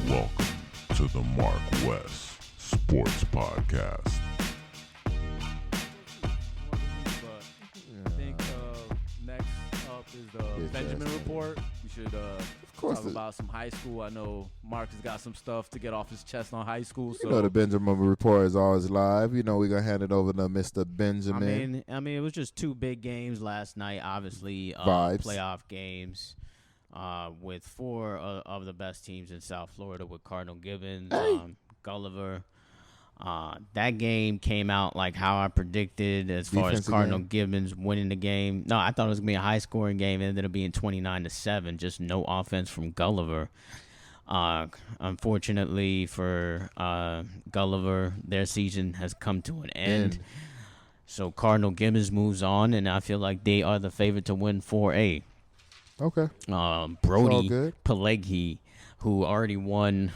Welcome to the MarcWes Sports Podcast. I think next up is the Benjamin Report. We should talk about some high school. I know Mark has got some stuff to get off his chest on high school. So you know the Benjamin Report is always live. You know we're going to hand it over to Mr. Benjamin. I mean, it was just two big games last night, obviously playoff games with four of the best teams in South Florida with Cardinal Gibbons, Gulliver. That game came out like how I predicted as far as Cardinal Gibbons winning the game. No, I thought it was going to be a high-scoring game. It ended up being 29-7, just no offense from Gulliver. Unfortunately for Gulliver, their season has come to an end. So Cardinal Gibbons moves on, and I feel like they are the favorite to win 4A. Okay. Brody Pelleggi, who already won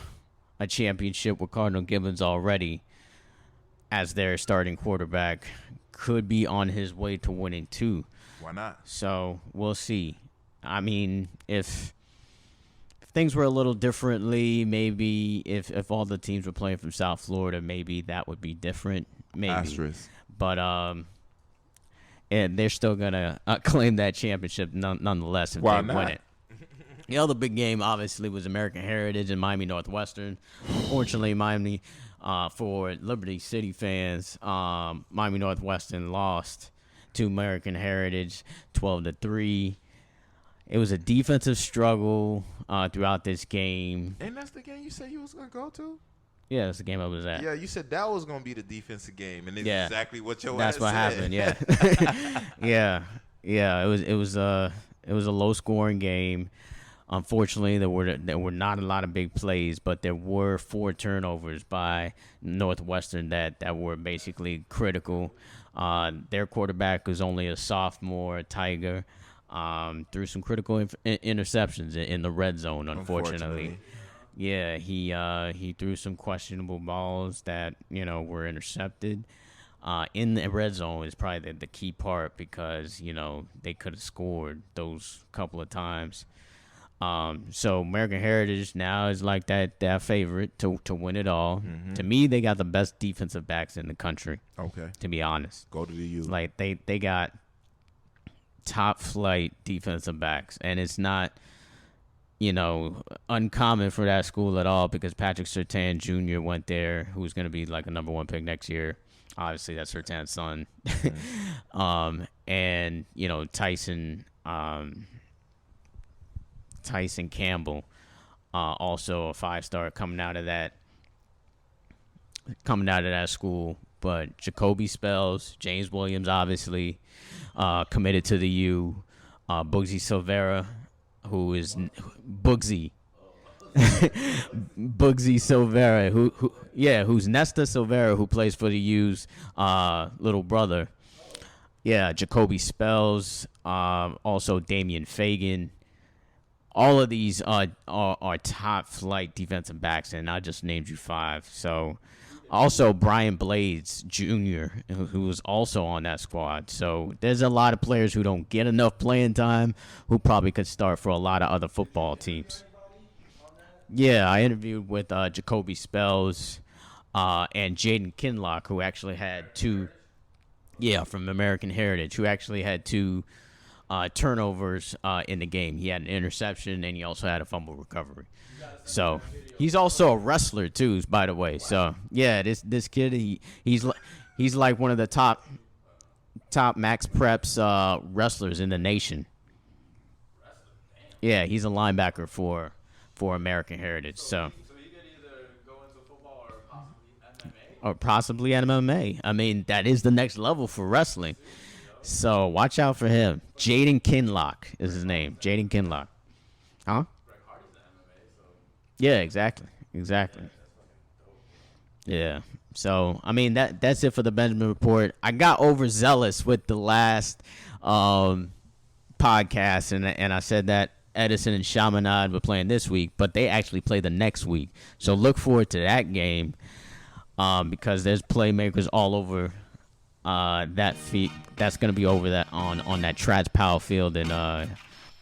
a championship with Cardinal Gibbons already as their starting quarterback, could be on his way to winning too. Why not? So we'll see. I mean, if things were a little differently, maybe if all the teams were playing from South Florida, maybe that would be different. Maybe. Asterisk. But and they're still gonna claim that championship nonetheless if Why they not? win it. The other big game, obviously, was American Heritage and Miami Northwestern. Unfortunately, Miami, for Liberty City fans, Miami Northwestern lost to American Heritage 12-3. It was a defensive struggle throughout this game. And that's the game you said you was going to go to? Yeah, that's the game I was at. Yeah, you said that was going to be the defensive game, and it's Yeah. exactly what your That's ass what said. happened. Yeah, yeah. It was a low scoring game. Unfortunately, there were not a lot of big plays, but there were 4 turnovers by Northwestern that were basically critical. Their quarterback was only a sophomore, Tiger, threw some critical interceptions in the red zone. Unfortunately. Yeah, he threw some questionable balls that were intercepted. In the red zone is probably the key part because they could have scored those couple of times. So American Heritage now is like that favorite to win it all. Mm-hmm. To me, they got the best defensive backs in the country. Okay. To be honest, Go to the U. like they got top flight defensive backs, and it's not uncommon for that school at all because Patrick Surtain Jr. went there, who's going to be like a number 1 pick next year. Obviously, that's Surtain's son. And Tyson Campbell, also a 5-star coming out of that school. But Jacoby Spells, James Williams, obviously committed to the U. Bugsy Silvera, who is Bugsy Silvera, who's Nesta Silvera, who plays for the U's little brother. Yeah, Jacoby Spells, also Damian Fagan. All of these are top flight defensive backs, and I just named you 5. So, also Brian Blades Jr., who was also on that squad. So there's a lot of players who don't get enough playing time, who probably could start for a lot of other football teams. Yeah, I interviewed with Jacoby Spells and Jaden Kinlock, who actually had 2. Yeah, from American Heritage, who actually had 2. Turnovers in the game. He had an interception and he also had a fumble recovery. So he's also a wrestler too, by the way. So yeah, this kid he's like one of the top Max Preps wrestlers in the nation. Yeah, he's a linebacker for American Heritage. So he could either go into football or possibly MMA. I mean, that is the next level for wrestling. So watch out for him. Jaden Kinlock is his name. Jaden Kinlock. Huh? Yeah, exactly. Yeah. So, I mean, that's it for the Benjamin Report. I got overzealous with the last podcast, and I said that Edison and Chaminade were playing this week, but they actually play the next week. So look forward to that game because there's playmakers all over that feet. That's going to be over that on that Trats Powell field in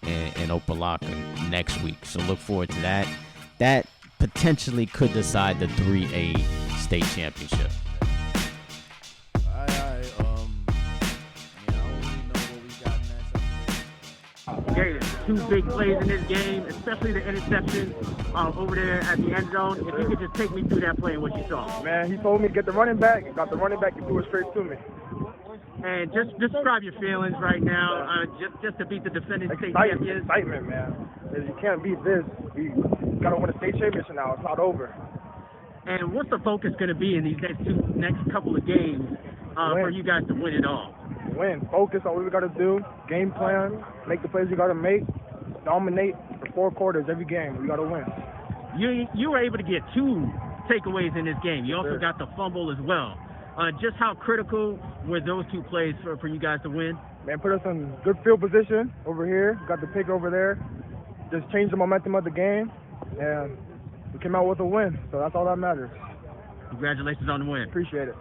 Opelika next week. So look forward to that. That potentially could decide the 3A state championship. I don't really know what we got next. Gator, 2 big plays in this game, especially the interception over there at the end zone. If you could just take me through that play and what you saw. Man, he told me to get the running back. Got the running back and threw it straight to me. And just describe your feelings right now, just to beat the defending state champions. Excitement, man. You can't beat this. We got to win a state championship now. It's not over. And what's the focus going to be in these next couple of games for you guys to win it all? Win. Focus on what we got to do. Game plan. Make the plays we got to make. Dominate for 4 quarters every game. We got to win. You were able to get 2 takeaways in this game. You also got the fumble as well. Just how critical were those 2 plays for you guys to win? Man, put us in good field position over here. Got the pick over there. Just changed the momentum of the game. And we came out with a win. So that's all that matters. Congratulations on the win. Appreciate it.